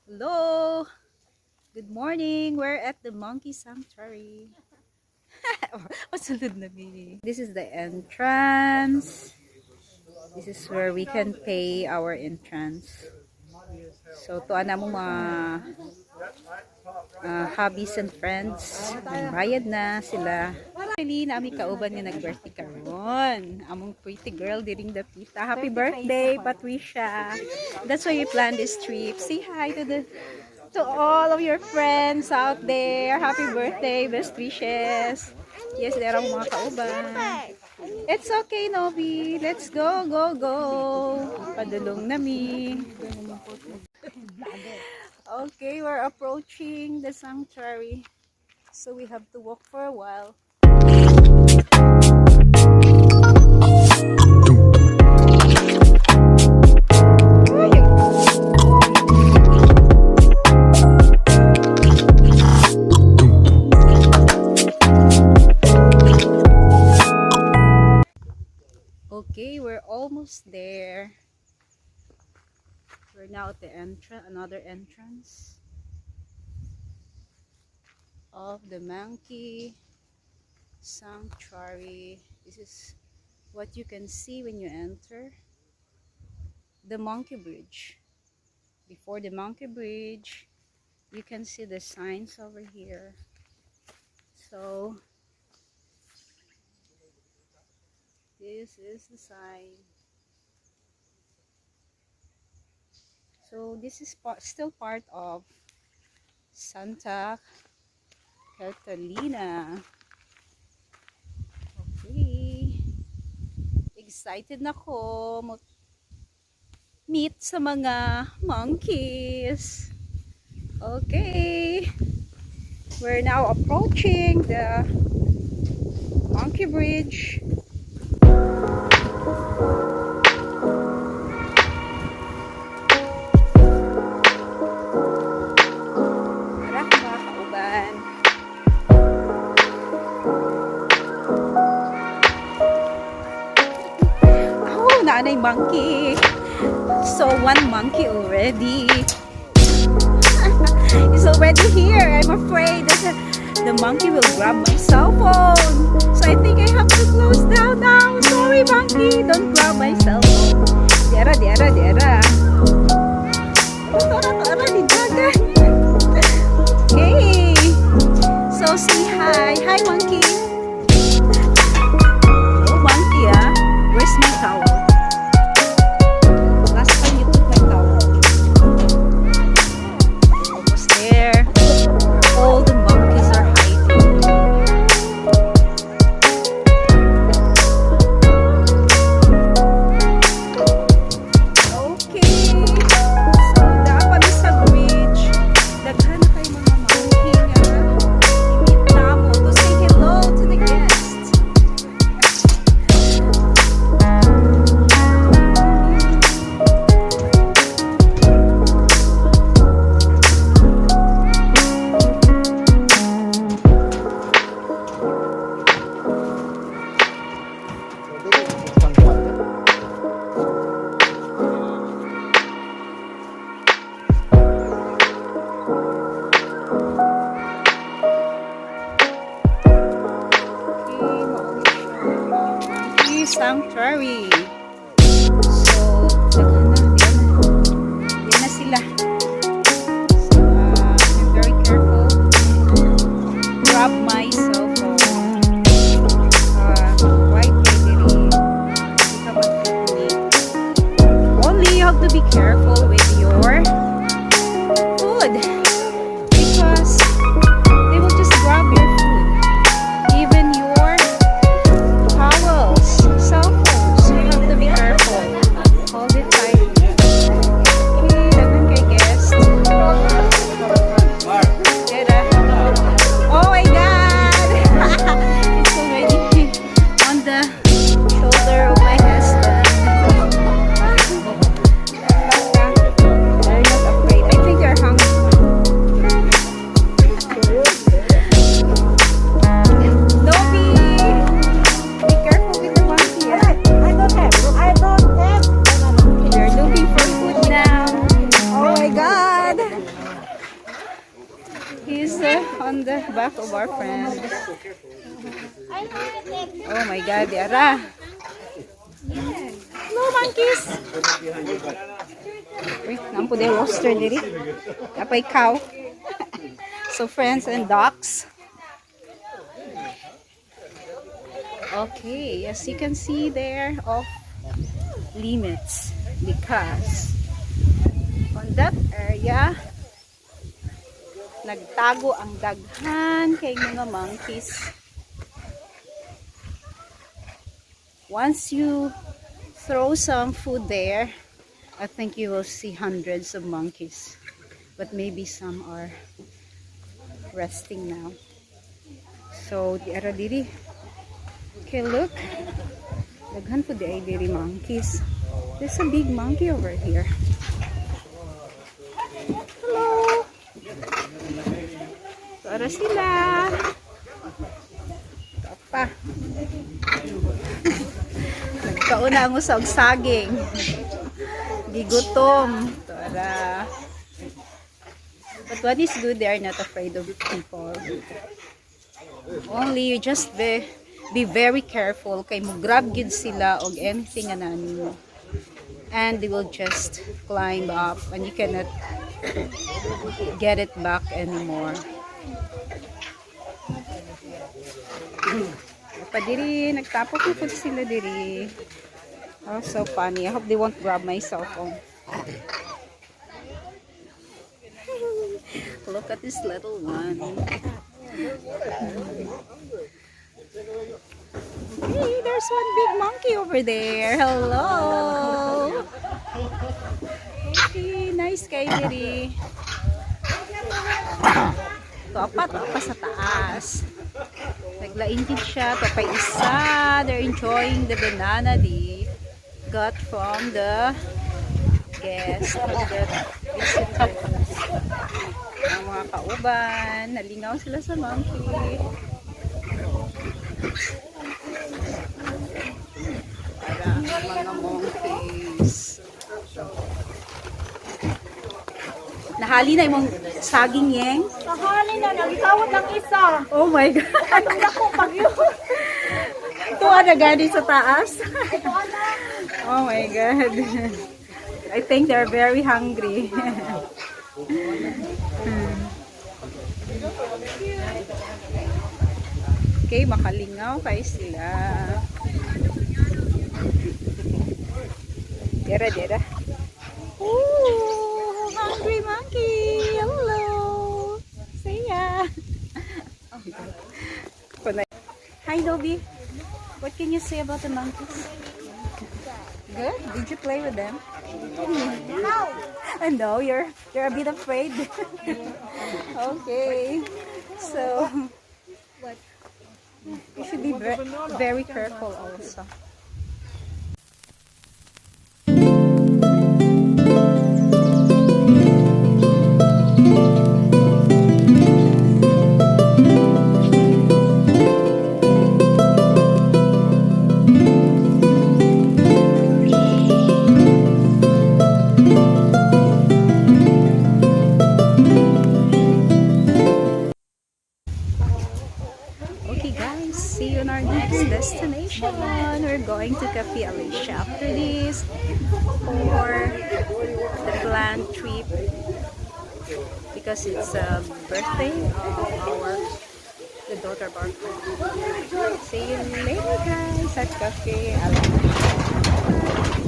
Hello! Good morning! We're at the Monkey Sanctuary. Masulod na mi. This is the entrance. This is where we can pay our entrance. So, to ana mo mga hobbies and friends. Bayad na sila. Actually, nami kauban nga nag-birthday karon. Among pretty girl during the pita. Happy birthday, Patricia! That's why we planned this trip. Say hi to all of your friends out there. Happy birthday, best wishes. Yes, there are mga kauban. It's okay, Novi. Let's go, go, go. Padulong nami. Okay, we're approaching the sanctuary. So we have to walk for a while. Okay, we're almost there. We're now at the another entrance of the Monkey Sanctuary. This is what you can see when you enter the Monkey Bridge. Before the Monkey Bridge, you can see the signs over here. So this is the sign. So this is still part of Santa Catalina. Okay. Excited na ko meet sa mga monkeys. Okay. We're now approaching the Monkey Bridge. Nanay monkey. So one monkey already. He's already here. I'm afraid that the monkey will grab my cell phone. So I think I have to close down now. Sorry monkey, don't grab my cell phone. Dera, dera, dera. Okay. So say hi. Hi monkey. Oh monkey ah. Where's my towel? Sanctuary. So, yan na sila. So, I'm very careful. Grab my cell phone. Quite easily. Only you have to be careful with your food. Because they will just grab your food. Even your towels. Cell phones, so you have to be careful. Hold it tight. Okay, dagan kay guest. Oh my god! It's already on the shoulder of my husband. They're not afraid. I think they're hungry. on the back of our friend. Oh my God, Yara. No monkeys. Uy, nampo de roster diri. Kapay cow. So friends and ducks. Okay, as you can see there, off limits because on that area nagtago ang daghan kay mga monkeys. Once you throw some food there, I think you will see hundreds of monkeys, but maybe some are resting now. So di ara diri. Okay, look. Daghan po di ay diri monkeys. There's a big monkey over here. Hello. Para sila. Ito pa. Nagkauna ang usag saging. Gigutom. Tara. But what is good, they are not afraid of people. Only you just be very careful kay mo grab gid sila og anything anani mo. And they will just climb up and you cannot get it back anymore. Pa diri nagtapok po sila diri. Oh, so funny. I hope they won't grab my cell phone. Look at this little one. Hey, there's one big monkey over there. Hello. Okay, nice kay diri. Topa sa taas. Naglaingkit siya. Topa isa. They're enjoying the banana they got from the guests, from the visitors. Ang mga kauban, nalingaw sila sa monkey. Para mga monkeys. Nahali na yung saging yeng? Nahali na, nagkawat ng isa. Oh my God. Anong naku, pag yun. Tuwa na gani sa taas. Oh my God. I think they're very hungry. Okay, makalingaw kayo sila. Dera. Ooh, hungry monkey. Hello. See ya. Hi, Dobby. What can you say about the monkeys? Good? Did you play with them? No. I know you're a bit afraid. Okay. So you should be very careful also. See you on our next destination. We're going to Cafe Alicia after this for the planned trip because it's a birthday of the daughter of our friend. See you later guys at Cafe Alicia.